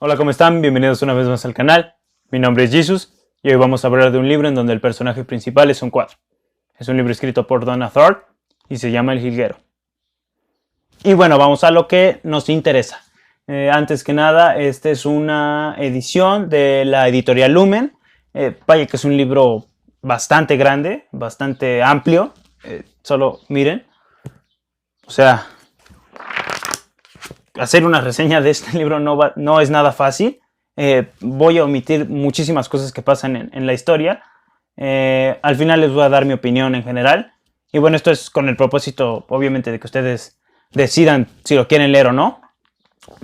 Hola, ¿cómo están? Bienvenidos una vez más al canal. Mi nombre es Jesus y hoy vamos a hablar de un libro en donde el personaje principal es un cuadro. Es un libro escrito por Donna Tartt y se llama El Jilguero. Y bueno, vamos a lo que nos interesa. Antes que nada, esta es una edición de la editorial Lumen. Vaya que es un libro bastante grande, bastante amplio. Solo miren. O sea, hacer una reseña de este libro no es nada fácil. Voy a omitir muchísimas cosas que pasan en la historia. Al final les voy a dar mi opinión en general. Y bueno, esto es con el propósito, obviamente, de que ustedes decidan si lo quieren leer o no.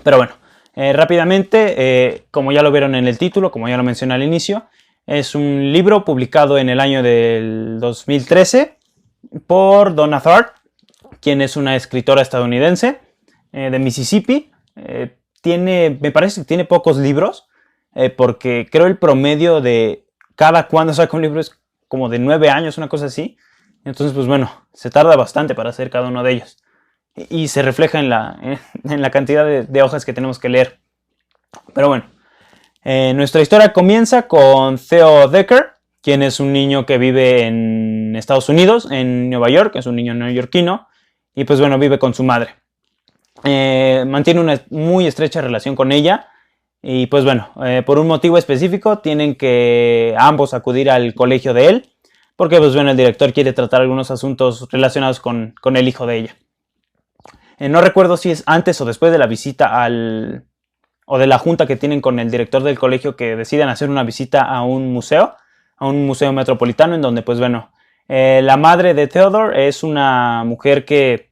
Pero bueno, rápidamente, como ya lo vieron en el título, como ya lo mencioné al inicio, es un libro publicado en el año del 2013 por Donna Tartt, quien es una escritora estadounidense de Mississippi. Me parece que tiene pocos libros, porque creo el promedio de cada cuando saca un libro es como de 9 años, una cosa así. Entonces, pues bueno, se tarda bastante para hacer cada uno de ellos. Y se refleja en la cantidad de hojas que tenemos que leer. Pero bueno, nuestra historia comienza con Theo Decker, quien es un niño que vive en Estados Unidos, en Nueva York, es un niño neoyorquino, y pues bueno, vive con su madre. Mantiene una muy estrecha relación con ella, y pues bueno, por un motivo específico tienen que ambos acudir al colegio de él, porque pues bueno, el director quiere tratar algunos asuntos relacionados con el hijo de ella. No recuerdo si es antes o después de la visita o de la junta que tienen con el director del colegio, que deciden hacer una visita a un museo metropolitano, en donde pues bueno, la madre de Theodore es una mujer que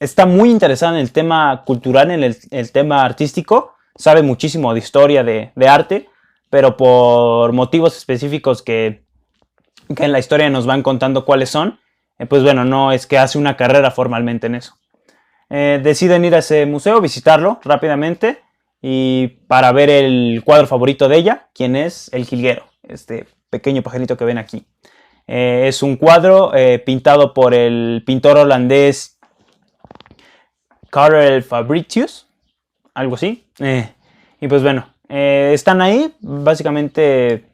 está muy interesada en el tema cultural, en el tema artístico, sabe muchísimo de historia, de arte, pero por motivos específicos que en la historia nos van contando cuáles son, pues bueno, no es que hace una carrera formalmente en eso. Deciden ir a ese museo, visitarlo rápidamente, y para ver el cuadro favorito de ella, quien es el jilguero, este pequeño pajarito que ven aquí. Es un cuadro pintado por el pintor holandés Karel Fabritius, algo así. Y pues bueno, están ahí básicamente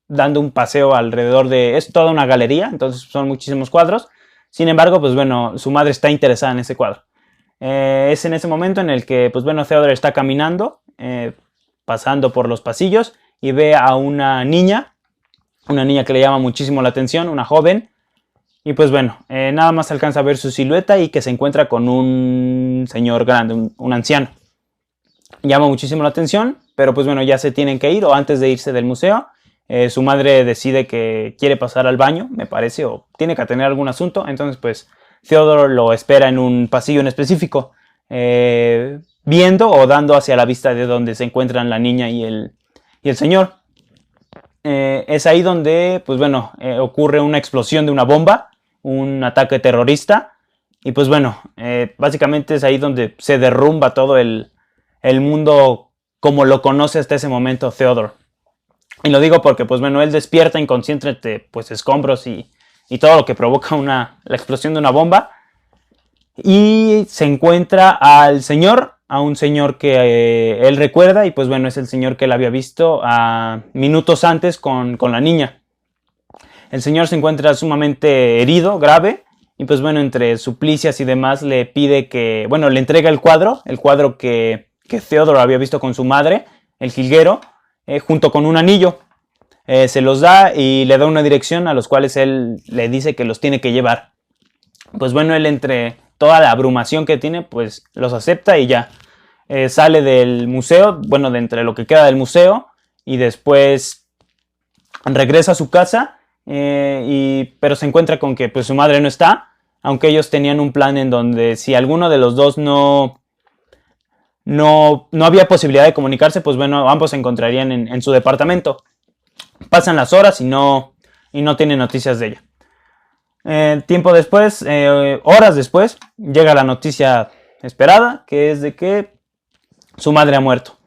dando un paseo alrededor es toda una galería, entonces son muchísimos cuadros. Sin embargo, pues bueno, su madre está interesada en ese cuadro. Es en ese momento en el que, pues bueno, Theodore está caminando, pasando por los pasillos, y ve a una niña que le llama muchísimo la atención, una joven. Y pues bueno, nada más alcanza a ver su silueta y que se encuentra con un señor grande, un anciano. Llama muchísimo la atención, pero pues bueno, ya se tienen que ir, o antes de irse del museo, su madre decide que quiere pasar al baño, me parece, o tiene que atender algún asunto. Entonces pues Theodore lo espera en un pasillo en específico, viendo o dando hacia la vista de donde se encuentran la niña y el señor. Es ahí donde, pues bueno, ocurre una explosión de una bomba, un ataque terrorista, y pues bueno, básicamente es ahí donde se derrumba todo el mundo como lo conoce hasta ese momento Theodore. Y lo digo porque, pues bueno, él despierta inconsciente entre pues escombros y todo lo que provoca la explosión de una bomba, y se encuentra a un señor que él recuerda, y pues bueno, es el señor que él había visto minutos antes con la niña. El señor se encuentra sumamente herido, grave, y pues bueno, entre suplicias y demás le pide que, bueno, le entrega el cuadro que Theodore había visto con su madre, el jilguero, junto con un anillo. Se los da y le da una dirección a los cuales él le dice que los tiene que llevar. Pues bueno, él, entre toda la abrumación que tiene, pues los acepta y ya. Sale del museo, bueno, de entre lo que queda del museo, y después regresa a su casa, pero se encuentra con que pues su madre no está, aunque ellos tenían un plan en donde si alguno de los dos no había posibilidad de comunicarse, pues bueno, ambos se encontrarían en su departamento. Pasan las horas y no tienen noticias de ella. Tiempo después, horas después, llega la noticia esperada, que es de que su madre ha muerto.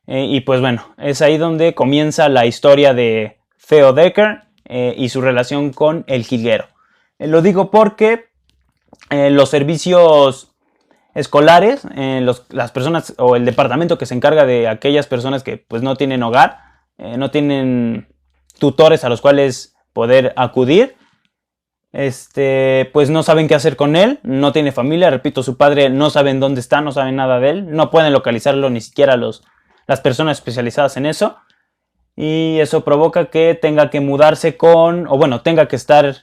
Y pues bueno, es ahí donde comienza la historia de Theo Decker y su relación con el jilguero. Lo digo porque los servicios escolares, las personas o el departamento que se encarga de aquellas personas que pues no tienen hogar, no tienen tutores a los cuales poder acudir, pues no saben qué hacer con él, no tiene familia, repito, su padre no saben dónde está, no saben nada de él, no pueden localizarlo ni siquiera las personas especializadas en eso, y eso provoca que tenga que mudarse tenga que estar,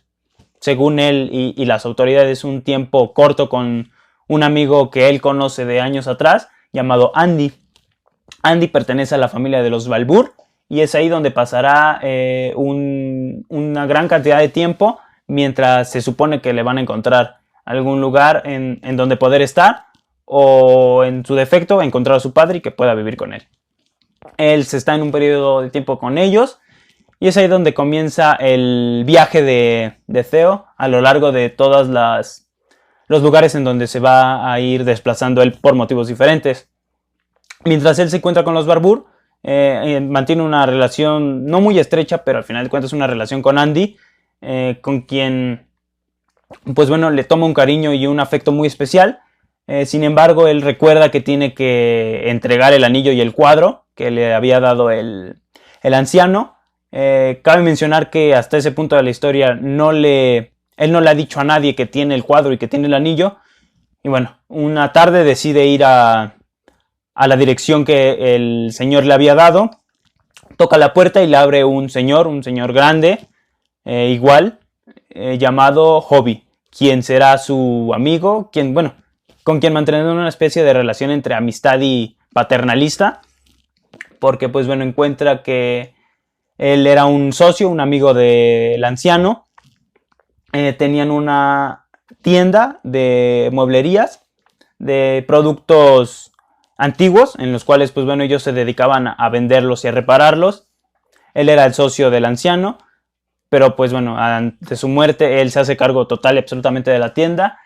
según él y las autoridades, un tiempo corto con un amigo que él conoce de años atrás, llamado Andy. Andy pertenece a la familia de los Balbur, y es ahí donde pasará una gran cantidad de tiempo, mientras se supone que le van a encontrar algún lugar en donde poder estar, o en su defecto encontrar a su padre y que pueda vivir con él. Él se está en un periodo de tiempo con ellos, y es ahí donde comienza el viaje de Theo a lo largo de todos los lugares en donde se va a ir desplazando él por motivos diferentes. Mientras él se encuentra con los Barbour, mantiene una relación no muy estrecha, pero al final de cuentas una relación con Andy, con quien pues bueno, le toma un cariño y un afecto muy especial. Sin embargo, él recuerda que tiene que entregar el anillo y el cuadro que le había dado el anciano. Cabe mencionar que hasta ese punto de la historia él no le ha dicho a nadie que tiene el cuadro y que tiene el anillo. Y bueno, una tarde decide ir a la dirección que el señor le había dado. Toca la puerta y le abre un señor grande, llamado Hobby, quien será su amigo, con quien mantendrá una especie de relación entre amistad y paternalista, porque pues bueno, encuentra que él era un socio, un amigo del anciano. Tenían una tienda de mueblerías, de productos antiguos, en los cuales pues bueno, ellos se dedicaban a venderlos y a repararlos. Él era el socio del anciano, pero pues bueno, ante su muerte él se hace cargo total y absolutamente de la tienda,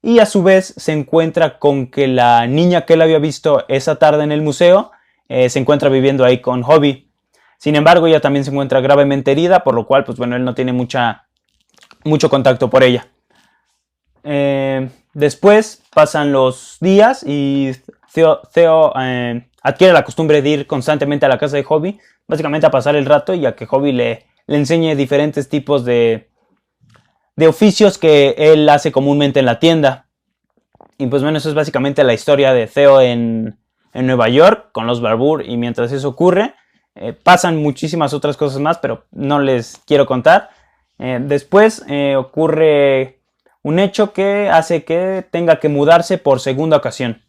y a su vez se encuentra con que la niña que él había visto esa tarde en el museo se encuentra viviendo ahí con Hobby. Sin embargo, ella también se encuentra gravemente herida, por lo cual pues bueno, él no tiene mucho contacto por ella. Después pasan los días y Theo adquiere la costumbre de ir constantemente a la casa de Hobby, básicamente a pasar el rato y a que Hobby le enseñe diferentes tipos de oficios que él hace comúnmente en la tienda. Y pues bueno, eso es básicamente la historia de Theo en Nueva York con los Barbour. Y mientras eso ocurre, pasan muchísimas otras cosas más, pero no les quiero contar. Después ocurre un hecho que hace que tenga que mudarse por segunda ocasión,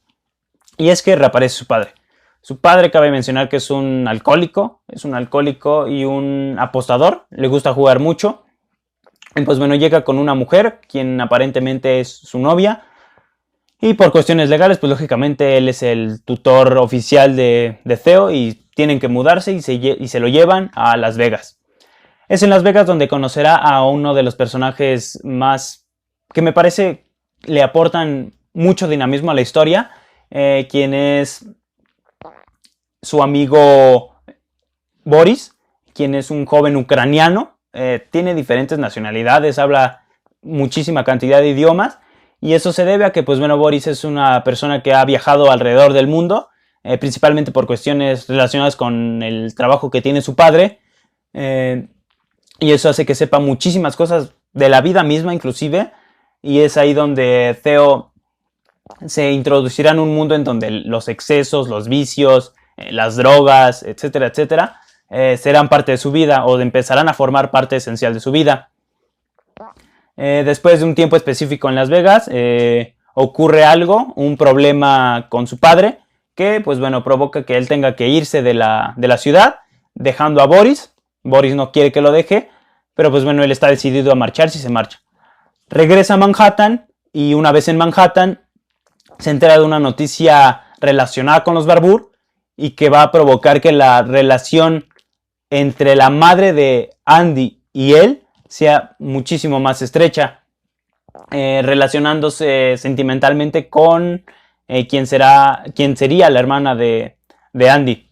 y es que reaparece su padre. Su padre, cabe mencionar que es un alcohólico y un apostador, le gusta jugar mucho. Y pues bueno, llega con una mujer, quien aparentemente es su novia, y por cuestiones legales, pues lógicamente él es el tutor oficial de Theo, y tienen que mudarse y se lo llevan a Las Vegas. Es en Las Vegas donde conocerá a uno de los personajes más que me parece le aportan mucho dinamismo a la historia, quien es su amigo Boris, quien es un joven ucraniano. Tiene diferentes nacionalidades, habla muchísima cantidad de idiomas, y eso se debe a que pues bueno, Boris es una persona que ha viajado alrededor del mundo, principalmente por cuestiones relacionadas con el trabajo que tiene su padre, y eso hace que sepa muchísimas cosas de la vida misma inclusive, y es ahí donde Theo se introducirá en un mundo en donde los excesos, los vicios, las drogas, etcétera, etcétera, serán parte de su vida, o empezarán a formar parte esencial de su vida. Después de un tiempo específico en Las Vegas, ocurre algo, un problema con su padre, que pues bueno, provoca que él tenga que irse de la ciudad, dejando a Boris. Boris no quiere que lo deje, pero pues bueno, él está decidido a marcharse y se marcha. Regresa a Manhattan, y una vez en Manhattan se entera de una noticia relacionada con los Barbour, y que va a provocar que la relación entre la madre de Andy y él sea muchísimo más estrecha, relacionándose sentimentalmente con quien sería la hermana de Andy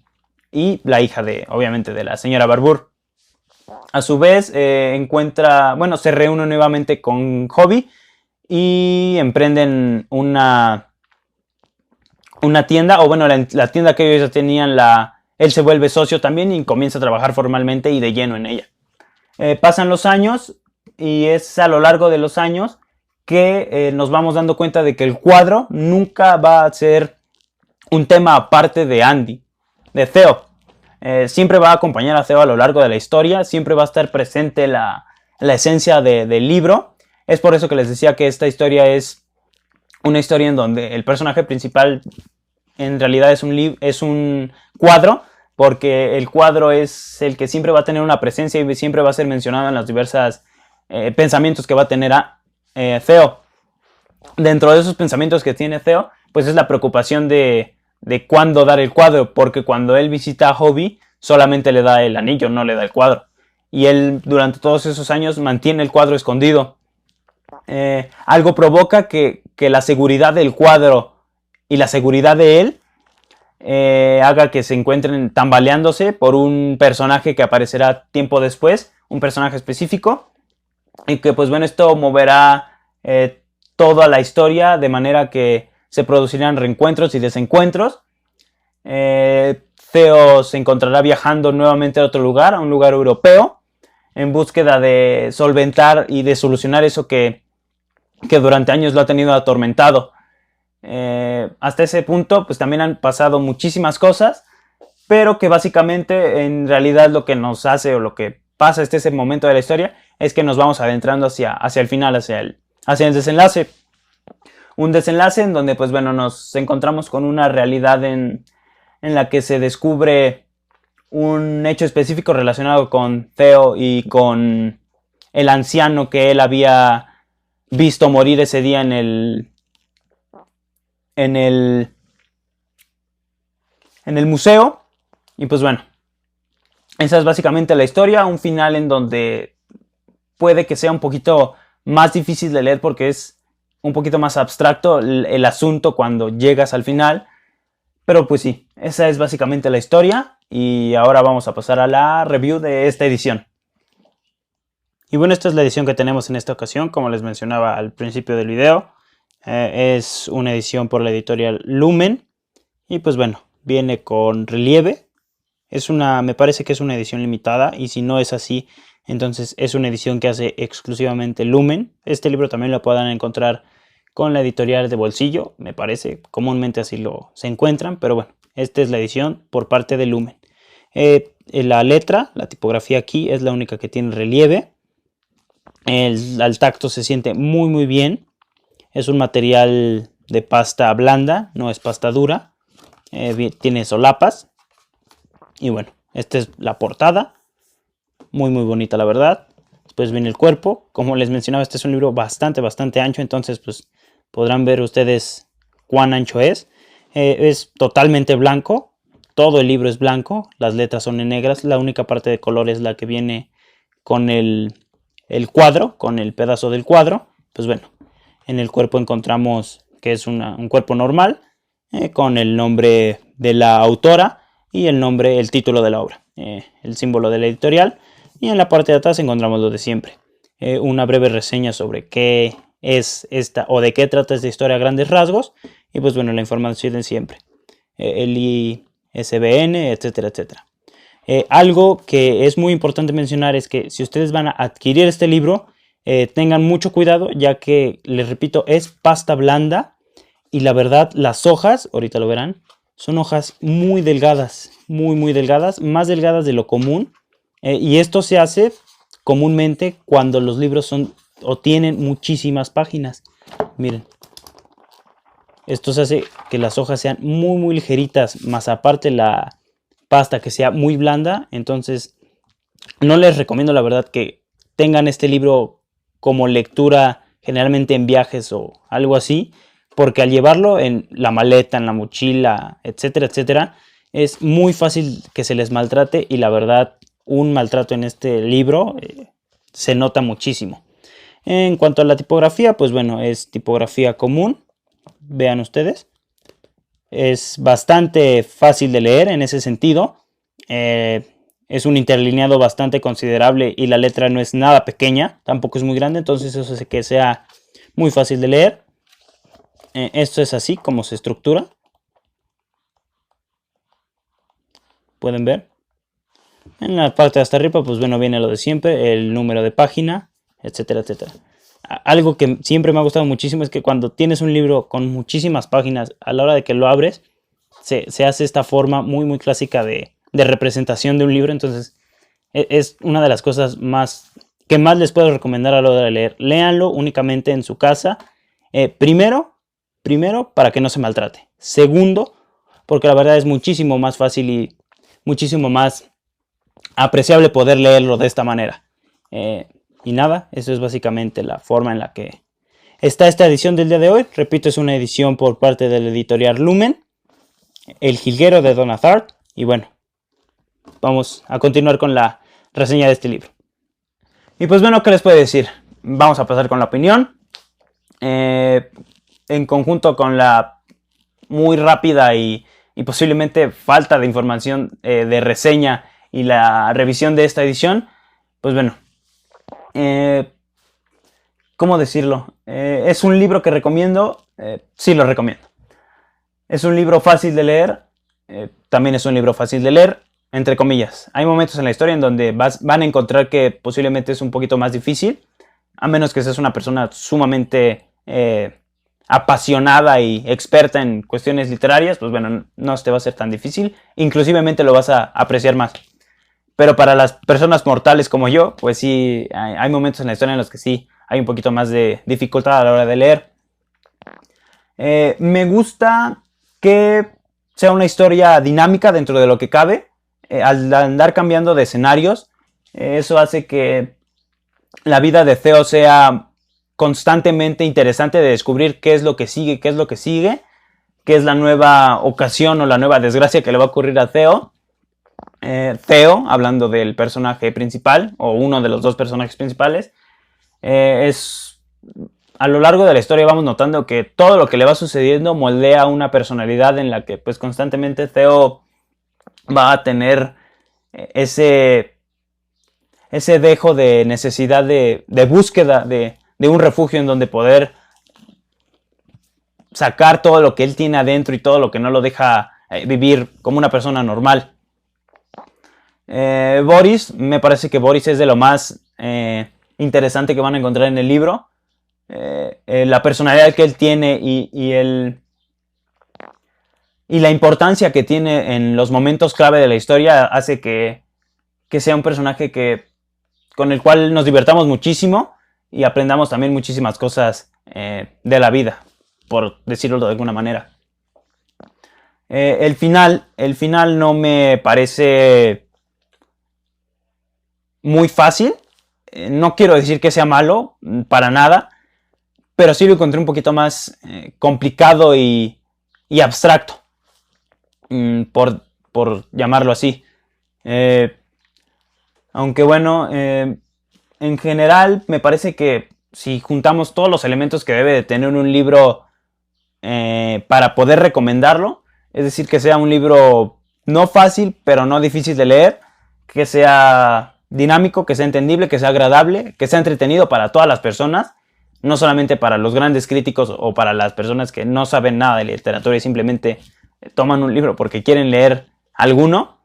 y la hija obviamente de la señora Barbour. A su vez se reúne nuevamente con Hobby y emprenden una una tienda, o bueno, la tienda que ellos ya tenían, él se vuelve socio también y comienza a trabajar formalmente y de lleno en ella. Pasan los años y es a lo largo de los años que nos vamos dando cuenta de que el cuadro nunca va a ser un tema aparte de Andy, de Theo. Siempre va a acompañar a Theo a lo largo de la historia, siempre va a estar presente la esencia del libro. Es por eso que les decía que esta historia es una historia en donde el personaje principal en realidad es un cuadro, porque el cuadro es el que siempre va a tener una presencia y siempre va a ser mencionado en los diversos pensamientos que va a tener Theo. Dentro de esos pensamientos que tiene Theo, pues es la preocupación de cuándo dar el cuadro, porque cuando él visita a Hobby solamente le da el anillo, no le da el cuadro. Y él durante todos esos años mantiene el cuadro escondido. Algo provoca que la seguridad del cuadro y la seguridad de él haga que se encuentren tambaleándose por un personaje que aparecerá tiempo después, un personaje específico, y que pues bueno, esto moverá toda la historia de manera que se producirán reencuentros y desencuentros. Theo se encontrará viajando nuevamente a otro lugar, a un lugar europeo, en búsqueda de solventar y de solucionar eso que durante años lo ha tenido atormentado. Hasta ese punto pues también han pasado muchísimas cosas, pero que básicamente en realidad lo que nos hace o lo que pasa hasta ese momento de la historia es que nos vamos adentrando hacia el final, hacia el desenlace. Un desenlace en donde pues bueno, nos encontramos con una realidad en la que se descubre un hecho específico relacionado con Theo y con el anciano que él había visto morir ese día en el museo. Y pues bueno, esa es básicamente la historia. Un final en donde puede que sea un poquito más difícil de leer porque es un poquito más abstracto el asunto cuando llegas al final. Pero pues sí, esa es básicamente la historia. Y ahora vamos a pasar a la review de esta edición. Y bueno, esta es la edición que tenemos en esta ocasión, como les mencionaba al principio del video. Es una edición por la editorial Lumen. Y pues bueno, viene con relieve. Me parece que es una edición limitada. Y si no es así, entonces es una edición que hace exclusivamente Lumen. Este libro también lo pueden encontrar con la editorial de bolsillo, me parece. Comúnmente así se encuentran. Pero bueno, esta es la edición por parte de Lumen. La letra, la tipografía aquí es la única que tiene relieve. Al tacto se siente muy muy bien. Es un material de pasta blanda, no es pasta dura. Tiene solapas. Y bueno, esta es la portada. Muy muy bonita la verdad. Después viene el cuerpo. Como les mencionaba, este es un libro bastante ancho. Entonces pues podrán ver ustedes cuán ancho es. Es totalmente blanco. Todo el libro es blanco. Las letras son en negras. La única parte de color es la que viene con el cuadro, con el pedazo del cuadro. Pues bueno, en el cuerpo encontramos que es un cuerpo normal, con el nombre de la autora y el título de la obra, el símbolo de la editorial. Y en la parte de atrás encontramos lo de siempre, una breve reseña sobre qué es esta o de qué trata esta historia a grandes rasgos. Y pues bueno, la información de siempre, el ISBN, etcétera, etcétera. Algo que es muy importante mencionar es que si ustedes van a adquirir este libro, tengan mucho cuidado, ya que, les repito, es pasta blanda. Y la verdad, las hojas, ahorita lo verán, son hojas muy delgadas, muy delgadas, más delgadas de lo común. Y esto se hace comúnmente cuando los libros son o tienen muchísimas páginas. Miren, esto se hace que las hojas sean muy ligeritas, más aparte la pasta que sea muy blanda. Entonces no les recomiendo la verdad que tengan este libro como lectura generalmente en viajes o algo así, porque al llevarlo en la maleta, en la mochila, etcétera, etcétera, es muy fácil que se les maltrate. Y la verdad, un maltrato en este libro se nota muchísimo. En cuanto a la tipografía, pues bueno, es tipografía común. Vean ustedes, es bastante fácil de leer en ese sentido. Es un interlineado bastante considerable y la letra no es nada pequeña, tampoco es muy grande, entonces eso hace que sea muy fácil de leer. Esto es así como se estructura. pueden ver. En la parte de hasta arriba, pues bueno, viene lo de siempre, el número de página, etcétera, etcétera. Algo que siempre me ha gustado muchísimo es que cuando tienes un libro con muchísimas páginas, a la hora de que lo abres, se hace esta forma muy, muy clásica de representación de un libro. Entonces, es una de las cosas que más les puedo recomendar a la hora de leer. Léanlo únicamente en su casa. Primero, para que no se maltrate. Segundo, porque la verdad es muchísimo más fácil y muchísimo más apreciable poder leerlo de esta manera. Y nada, eso es básicamente la forma en la que está esta edición del día de hoy. Repito, es una edición por parte de la editorial Lumen, El Jilguero de Donna Tartt. Y bueno, vamos a continuar con la reseña de este libro. Y pues bueno, ¿qué les puedo decir? Vamos a pasar con la opinión. En conjunto con la muy rápida y posiblemente falta de información de reseña y la revisión de esta edición, pues bueno, ¿cómo decirlo? ¿Es un libro que recomiendo? Sí, lo recomiendo. ¿Es un libro fácil de leer? También es un libro fácil de leer, entre comillas. Hay momentos en la historia en donde van a encontrar que posiblemente es un poquito más difícil, a menos que seas una persona sumamente apasionada y experta en cuestiones literarias. Pues bueno, no te va a ser tan difícil, inclusivemente lo vas a apreciar más. Pero para las personas mortales como yo, pues sí, hay momentos en la historia en los que sí hay un poquito más de dificultad a la hora de leer. Me gusta que sea una historia dinámica dentro de lo que cabe. Al andar cambiando de escenarios, eso hace que la vida de Theo sea constantemente interesante de descubrir qué es lo que sigue, qué es la nueva ocasión o la nueva desgracia que le va a ocurrir a Theo. Theo, hablando del personaje principal, o uno de los dos personajes principales, a lo largo de la historia vamos notando que todo lo que le va sucediendo moldea una personalidad en la que pues constantemente Theo va a tener ese dejo de necesidad de búsqueda de un refugio en donde poder sacar todo lo que él tiene adentro y todo lo que no lo deja vivir como una persona normal. Boris, me parece que Boris es de lo más interesante que van a encontrar en el libro. La personalidad que él tiene y la importancia que tiene en los momentos clave de la historia hace que sea un personaje con el cual nos divertamos muchísimo y aprendamos también muchísimas cosas de la vida, por decirlo de alguna manera. El final no me parece muy fácil. No quiero decir que sea malo, para nada, pero sí lo encontré un poquito más complicado y abstracto, por llamarlo así. Aunque bueno, en general me parece que si juntamos todos los elementos que debe de tener un libro para poder recomendarlo, es decir, que sea un libro no fácil, pero no difícil de leer, que sea dinámico, que sea entendible, que sea agradable, que sea entretenido para todas las personas, no solamente para los grandes críticos o para las personas que no saben nada de literatura y simplemente toman un libro porque quieren leer alguno.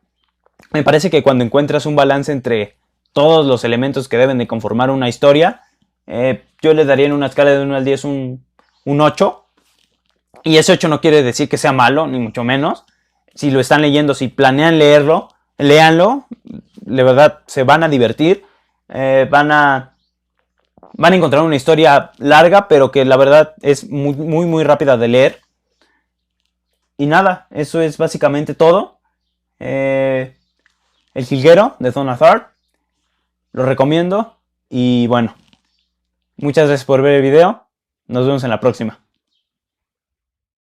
Me parece que cuando encuentras un balance entre todos los elementos que deben de conformar una historia, yo le daría en una escala de 1 al 10 un 8. Y ese 8 no quiere decir que sea malo, ni mucho menos. Si lo están leyendo, si planean leerlo, léanlo. De verdad, se van a divertir. Van a encontrar una historia larga, pero que la verdad es muy, muy, muy rápida de leer. Y nada, eso es básicamente todo. El Jilguero de Donna Tartt. Lo recomiendo. Y bueno, muchas gracias por ver el video. Nos vemos en la próxima.